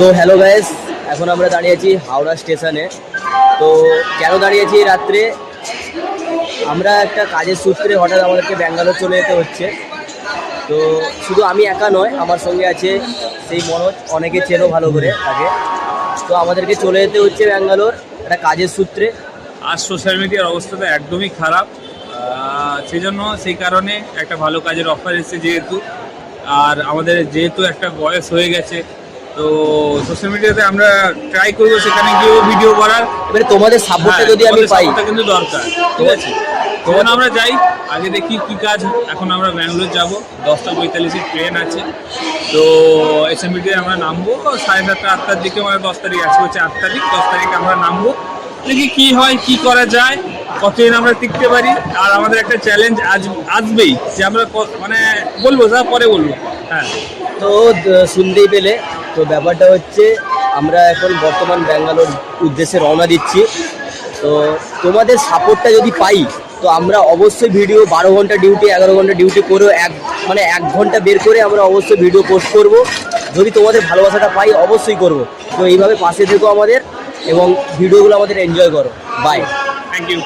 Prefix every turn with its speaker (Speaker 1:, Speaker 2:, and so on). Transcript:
Speaker 1: তো hello guys, এখন আমরা দাঁড়িয়ে আছি হাওড়া স্টেশনে। তো কেন দাঁড়িয়ে আছি রাত্রে? আমরা একটা কাজের সূত্রে হঠাৎ আমাদেরকে ব্যাঙ্গালোর চলে যেতে হচ্ছে। তো শুধু আমি একা নয়, আমার সঙ্গে আছে সেই মনোজ, অনেকে চেনো ভালো করে তাকে। তো আমাদেরকে চলে যেতে হচ্ছে ব্যাঙ্গালোর একটা কাজের সূত্রে।
Speaker 2: আর সোশ্যাল মিডিয়ার অবস্থা তো একদমই খারাপ, সেই কারণে একটা ভালো কাজের অফার এসেছে যেহেতু, আর আমাদের যেহেতু একটা বয়স হয়ে গেছে, তো সোশ্যাল মিডিয়াতে আমরা ট্রাই করবো সেখানে গিয়েও ভিডিও করার।
Speaker 1: এবারে তোমাদের সাপোর্টটা যদি আমি পাই,
Speaker 2: কিন্তু দরকার, ঠিক আছে। তখন আমরা যাই, আগে দেখি কি কাজ। এখন আমরা ব্যাঙ্গালোর যাব, 10:45 ট্রেন আছে। তো এসএমবিতে আমরা নামবো 7:30 8টার দিকে, মানে 10 তারিখ আজকে হচ্ছে 8 তারিখ, 10 তারিখে আমরা নামবো। দেখি কি হয়, কি করা যায়, কতদিন আমরা টিকতে পারি। আর আমাদের একটা চ্যালেঞ্জ আসবেই যে আমরা মানে বলবো, যা পরে বলবো। হ্যাঁ,
Speaker 1: তো শুনতেই পেলে। তো ব্যাপারটা হচ্ছে আমরা এখন বর্তমান ব্যাঙ্গালোর উদ্দেশ্যে রওনা দিচ্ছি। তো তোমাদের সাপোর্টটা যদি পাই, তো আমরা অবশ্যই ভিডিও 12 ঘন্টা ডিউটি, 11 ঘন্টা ডিউটি করেও 1 ঘন্টা বের করে আমরা অবশ্যই ভিডিও পোস্ট করব। যদি তোমাদের ভালোবাসাটা পাই অবশ্যই করব। তো এইভাবে পাশে থেকো আমাদের, এবং ভিডিওগুলো আমাদের এনজয় করো। Bye,
Speaker 2: thank you.